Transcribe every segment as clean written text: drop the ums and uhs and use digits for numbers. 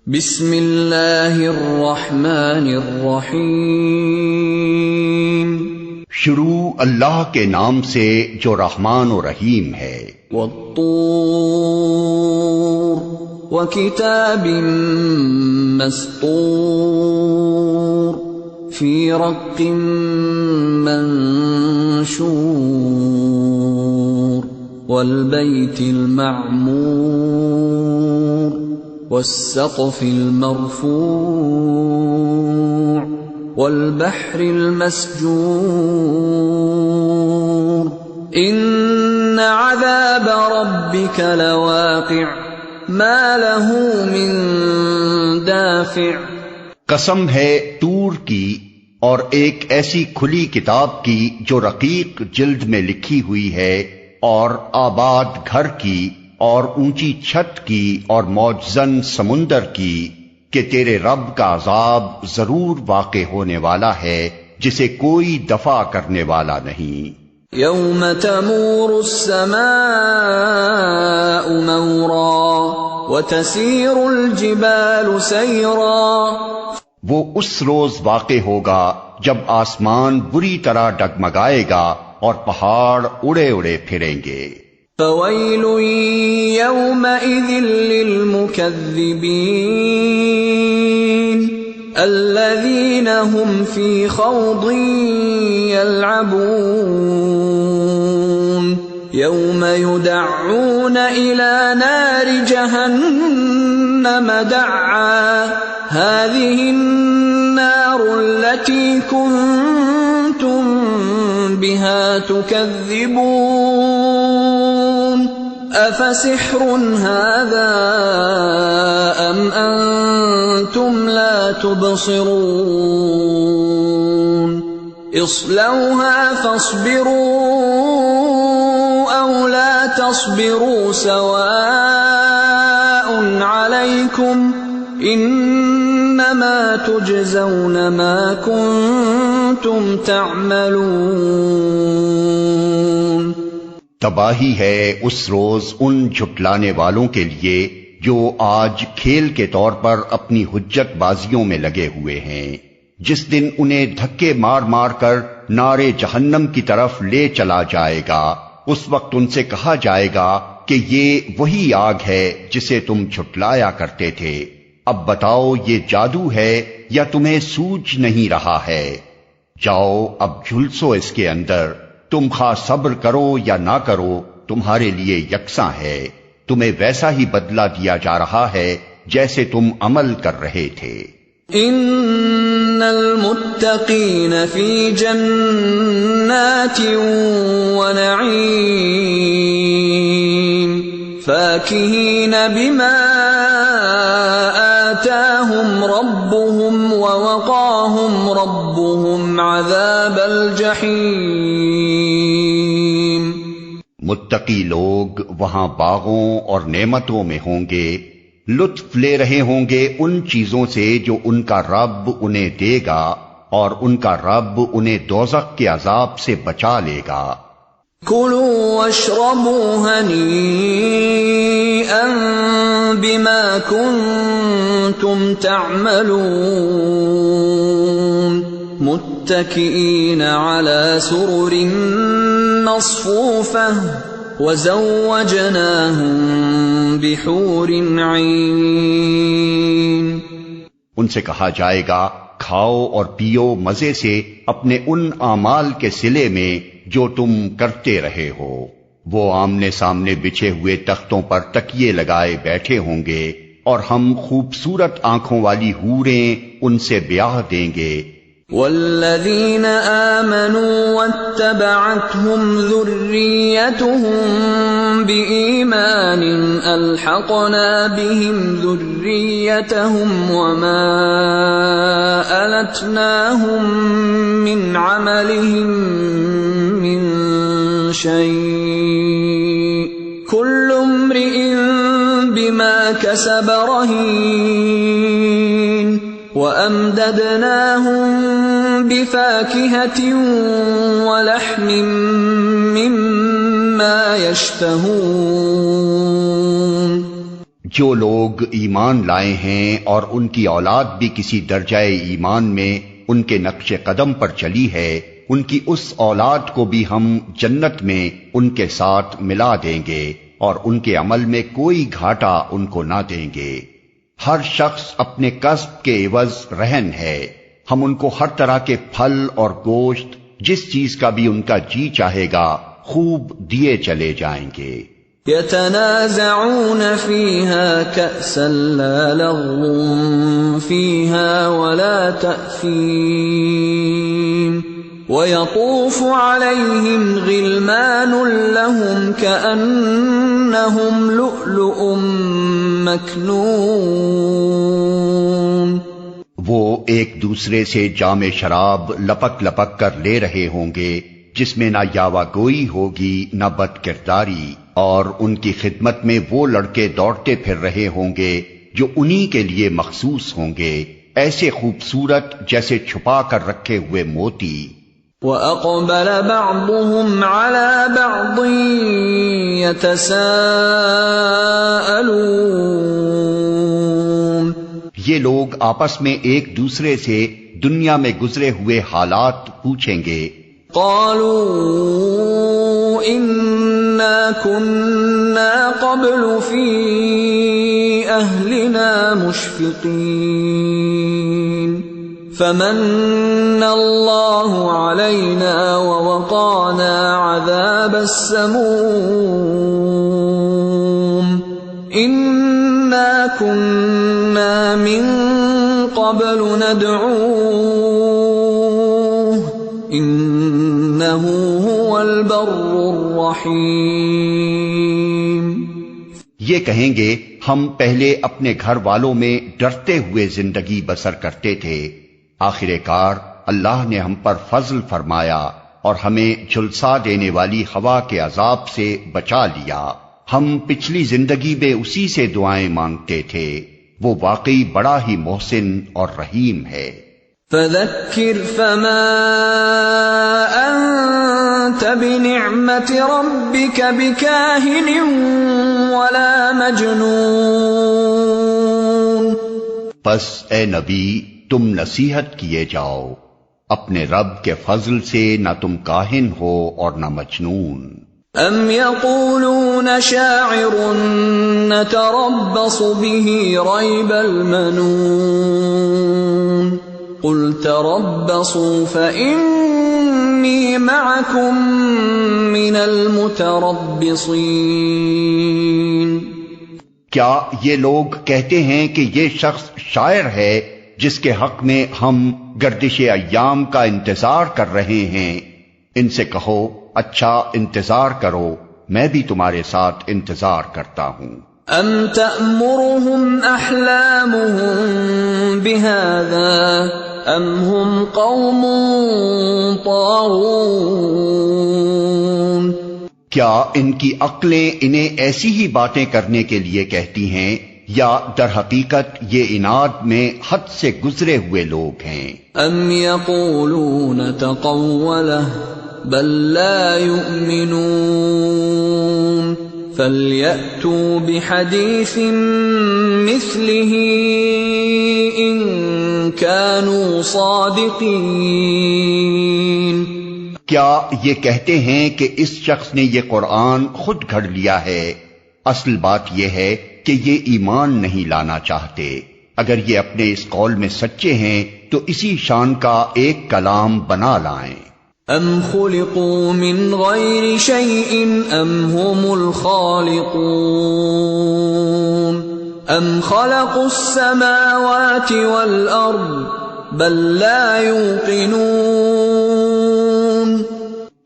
بسم اللہ الرحمن الرحیم۔ شروع اللہ کے نام سے جو رحمان و رحیم ہے۔ والطور وکتاب مسطور فی رق منشور والبیت المعمور والسقف المرفوع والبحر المسجور ان عذاب ربك لواقع ما له من دافع۔ قسم ہے طور کی اور ایک ایسی کھلی کتاب کی جو رقیق جلد میں لکھی ہوئی ہے، اور آباد گھر کی اور اونچی چھت کی اور موجزن سمندر کی، کہ تیرے رب کا عذاب ضرور واقع ہونے والا ہے جسے کوئی دفع کرنے والا نہیں۔ یوم تمور السماء مورا وتسیر الجبال سیرا۔ وہ اس روز واقع ہوگا جب آسمان بری طرح ڈگمگائے گا اور پہاڑ اڑے اڑے پھریں گے۔ فویل یومئذ للمکذبین الذین هم فی خوض یلعبون یوم یدعون الی نار جہنم دعا هذه النار التي كنتم بها تكذبون أفسحر هذا أم أنتم لا تبصرون اصلوها فاصبروا أو لا تصبروا سواء عليكم انما تجزون ما کنتم تعملون۔ تباہی ہے اس روز ان جھٹلانے والوں کے لیے جو آج کھیل کے طور پر اپنی حجت بازیوں میں لگے ہوئے ہیں، جس دن انہیں دھکے مار مار کر نارے جہنم کی طرف لے چلا جائے گا۔ اس وقت ان سے کہا جائے گا کہ یہ وہی آگ ہے جسے تم جھٹلایا کرتے تھے، اب بتاؤ یہ جادو ہے یا تمہیں سوجھ نہیں رہا ہے؟ جاؤ اب جھلسو اس کے اندر، تم خواہ صبر کرو یا نہ کرو تمہارے لیے یکساں ہے، تمہیں ویسا ہی بدلہ دیا جا رہا ہے جیسے تم عمل کر رہے تھے۔ ان المتقین فی جنات ونعیم فاکہین بما آتاہم ربهم ووقاہم ربهم عذاب الجحیم۔ متقی لوگ وہاں باغوں اور نعمتوں میں ہوں گے، لطف لے رہے ہوں گے ان چیزوں سے جو ان کا رب انہیں دے گا، اور ان کا رب انہیں دوزخ کے عذاب سے بچا لے گا۔ کلوا واشربوا ہنیئا بما کنتم تعملون متکئین علی سرر مصفوفہ وزوجناہم بحور عین۔ ان سے کہا جائے گا کھاؤ اور پیو مزے سے اپنے ان اعمال کے صلے میں جو تم کرتے رہے ہو۔ وہ آمنے سامنے بچھے ہوئے تختوں پر تکیے لگائے بیٹھے ہوں گے، اور ہم خوبصورت آنکھوں والی حوریں ان سے بیاہ دیں گے۔ والذین آمنوا واتبعتهم ذریتهم بإیمان الحقنا بهم ذریتهم وما ألتناهم من عملهم من شيء كل امرئ بما كسب رهين وَأَمْدَدْنَاهُمْ بِفَاكِهَةٍ وَلَحْمٍ مِّمَّا يَشْتَهُونَ۔ جو لوگ ایمان لائے ہیں اور ان کی اولاد بھی کسی درجہ ایمان میں ان کے نقش قدم پر چلی ہے، ان کی اس اولاد کو بھی ہم جنت میں ان کے ساتھ ملا دیں گے اور ان کے عمل میں کوئی گھاٹا ان کو نہ دیں گے۔ ہر شخص اپنے کسب کے عوض رہن ہے، ہم ان کو ہر طرح کے پھل اور گوشت جس چیز کا بھی ان کا جی چاہے گا خوب دیے چلے جائیں گے۔ يتنازعون فيها كأسا لا لغو فيها ولا تأثيم ويطوف عليهم غلمان لهم كأنهم لؤلؤ مكنون۔ وہ ایک دوسرے سے جام شراب لپک لپک کر لے رہے ہوں گے جس میں نہ یاوہ گوئی ہوگی نہ بد کرداری، اور ان کی خدمت میں وہ لڑکے دوڑتے پھر رہے ہوں گے جو انہی کے لیے مخصوص ہوں گے، ایسے خوبصورت جیسے چھپا کر رکھے ہوئے موتی۔ وَأَقْبَلَ بَعْضُهُمْ عَلَى بَعْضٍ يَتَسَاءَلُونَ۔ یہ لوگ آپس میں ایک دوسرے سے دنیا میں گزرے ہوئے حالات پوچھیں گے۔ قالوا إنا كنا قبل في أهلنا مشفقين فمن الله علينا ووقانا عذاب السموم إنا كنا من قبل ندعوه إنه هو البر الرحیم۔ یہ کہیں گے ہم پہلے اپنے گھر والوں میں ڈرتے ہوئے زندگی بسر کرتے تھے، آخر کار اللہ نے ہم پر فضل فرمایا اور ہمیں جھلسا دینے والی ہوا کے عذاب سے بچا لیا۔ ہم پچھلی زندگی میں اسی سے دعائیں مانگتے تھے، وہ واقعی بڑا ہی محسن اور رحیم ہے۔ فذکر فما انت بنعمت ربک بکاہن ولا مجنون۔ پس اے نبی تم نصیحت کیے جاؤ، اپنے رب کے فضل سے نہ تم کاہن ہو اور نہ مجنون۔ ام یقولون شاعر نتربص به ریب المنون قل تربصوا فإنی معکم من المتربصین۔ کیا یہ لوگ کہتے ہیں کہ یہ شخص شاعر ہے جس کے حق میں ہم گردش ایام کا انتظار کر رہے ہیں؟ ان سے کہو اچھا انتظار کرو، میں بھی تمہارے ساتھ انتظار کرتا ہوں۔ ام تأمرهم احلامهم بهذا ام هم قوم طاغون۔ کیا ان کی عقلیں انہیں ایسی ہی باتیں کرنے کے لیے کہتی ہیں یا در حقیقت یہ عناد میں حد سے گزرے ہوئے لوگ ہیں؟ ام یقولون تقولہ بل لا یؤمنون فَلْيَأْتُوا بِحَدِيثٍ مِثْلِهِ إِن كَانُوا صَادِقِينَ۔ کیا یہ کہتے ہیں کہ اس شخص نے یہ قرآن خود گھڑ لیا ہے؟ اصل بات یہ ہے کہ یہ ایمان نہیں لانا چاہتے۔ اگر یہ اپنے اس قول میں سچے ہیں تو اسی شان کا ایک کلام بنا لائیں۔ ام خلقوا من غیر شیء ام هم الخالقون ام خلقوا السماوات والارض بل لا یوقنون۔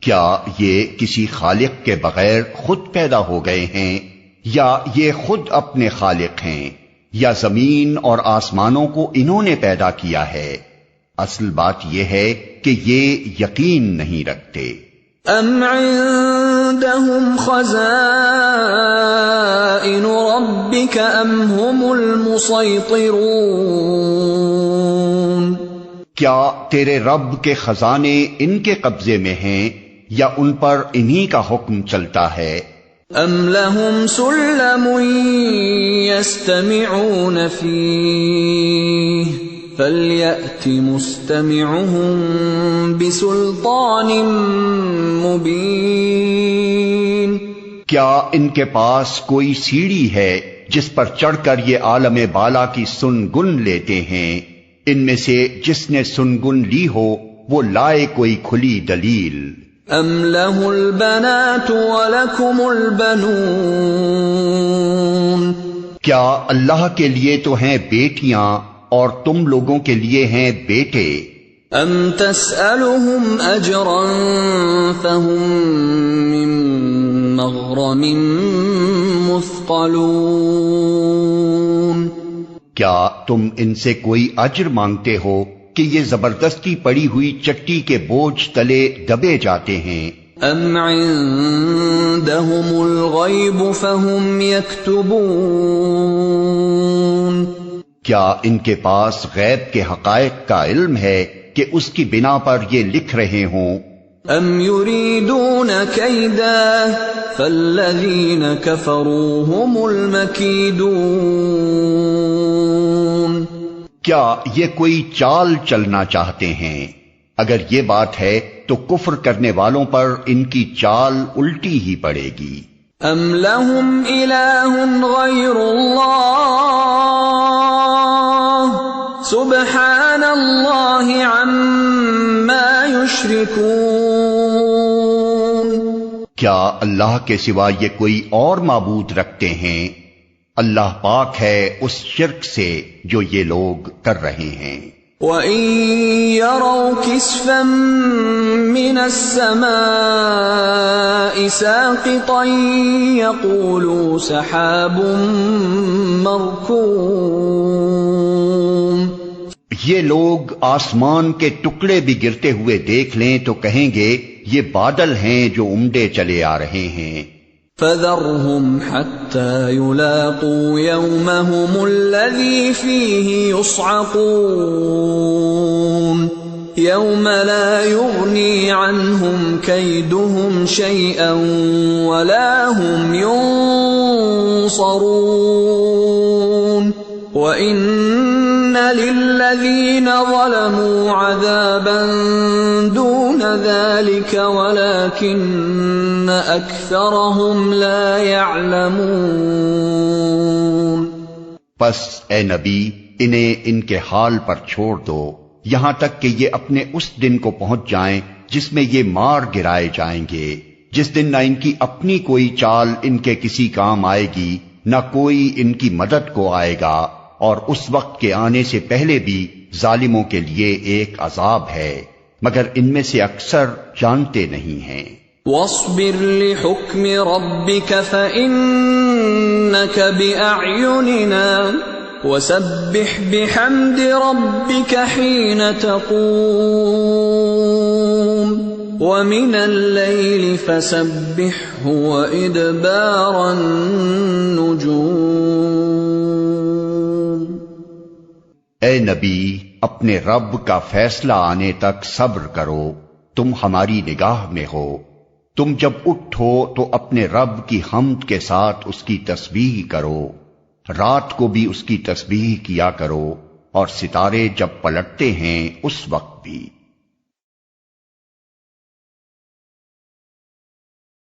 کیا یہ کسی خالق کے بغیر خود پیدا ہو گئے ہیں یا یہ خود اپنے خالق ہیں یا زمین اور آسمانوں کو انہوں نے پیدا کیا ہے؟ اصل بات یہ ہے کہ یہ یقین نہیں رکھتے۔ ام عندهم خزائن ربک ام هم المسیطرون۔ کیا تیرے رب کے خزانے ان کے قبضے میں ہیں یا ان پر انہی کا حکم چلتا ہے؟ أَمْ لَهُمْ سُلَّمٌ يَسْتَمِعُونَ فِيهِ فَلْيَأْتِ مُسْتَمِعُهُم بِسُلْطَانٍ مُبِينٍ۔ کیا ان کے پاس کوئی سیڑھی ہے جس پر چڑھ کر یہ عالم بالا کی سنگن لیتے ہیں؟ ان میں سے جس نے سنگن لی ہو وہ لائے کوئی کھلی دلیل۔ أَمْ لَهُ الْبَنَاتُ وَلَكُمُ الْبَنُونَ، کیا اللہ کے لیے تو ہیں بیٹیاں اور تم لوگوں کے لیے ہیں بیٹے؟ أَمْ تَسْأَلُهُمْ أَجْرًا فَهُمْ مِنْ مَغْرَمٍ مُثْقَلُونَ، کیا تم ان سے کوئی اجر مانگتے ہو کہ یہ زبردستی پڑی ہوئی چٹی کے بوجھ تلے دبے جاتے ہیں؟ أَمْ عِندَهُمُ الْغَيْبُ فَهُمْ يَكْتُبُونَ، کیا ان کے پاس غیب کے حقائق کا علم ہے کہ اس کی بنا پر یہ لکھ رہے ہوں؟ أَمْ يُرِيدُونَ كَيْدًا فَالَّذِينَ كَفَرُوا هُمُ الْمَكِيدُونَ، کیا یہ کوئی چال چلنا چاہتے ہیں؟ اگر یہ بات ہے تو کفر کرنے والوں پر ان کی چال الٹی ہی پڑے گی۔ أَمْ لَهُمْ إِلَٰهٌ غَيْرُ اللَّهِ سُبْحَانَ اللَّهِ عَمَّا يُشْرِكُونَ، کیا اللہ کے سوا یہ کوئی اور معبود رکھتے ہیں؟ اللہ پاک ہے اس شرک سے جو یہ لوگ کر رہے ہیں۔ وَإِن يَرَوْا كِسْفًا مِّنَ السَّمَاءِ سَاقِطًا يَقُولُوا سَحَابٌ مَّرْكُومٌ، یہ لوگ آسمان کے ٹکڑے بھی گرتے ہوئے دیکھ لیں تو کہیں گے یہ بادل ہیں جو امڈے چلے آ رہے ہیں۔ فَذَرْهُمْ حَتَّى يُلَاقُوا يَوْمَهُمُ الَّذِي فِيهِ يُصْعَقُونَ يَوْمَ لَا يُغْنِي عَنْهُمْ كَيْدُهُمْ شَيْئًا وَلَا هُمْ يُنصَرُونَ وَإِنَّ لِلَّذِينَ ظَلَمُوا عَذَابًا دُونَ ذَلِكَ وَلَكِنَّ أَكْثَرَهُمْ لَا يَعْلَمُونَ۔ پس اے نبی انہیں ان کے حال پر چھوڑ دو یہاں تک کہ یہ اپنے اس دن کو پہنچ جائیں جس میں یہ مار گرائے جائیں گے، جس دن نہ ان کی اپنی کوئی چال ان کے کسی کام آئے گی نہ کوئی ان کی مدد کو آئے گا، اور اس وقت کے آنے سے پہلے بھی ظالموں کے لیے ایک عذاب ہے، مگر ان میں سے اکثر جانتے نہیں ہیں۔ وَاصْبِرْ لِحُكْمِ رَبِّكَ فَإِنَّكَ بِأَعْيُنِنَا وَسَبِّحْ بِحَمْدِ رَبِّكَ حِينَ تَقُومُ وَمِنَ اللَّيْلِ فَسَبِّحْهُ وَإِدْبَارَ النُّجُومِ۔ اے نبی اپنے رب کا فیصلہ آنے تک صبر کرو، تم ہماری نگاہ میں ہو، تم جب اٹھو تو اپنے رب کی حمد کے ساتھ اس کی تسبیح کرو، رات کو بھی اس کی تسبیح کیا کرو، اور ستارے جب پلٹتے ہیں اس وقت بھی۔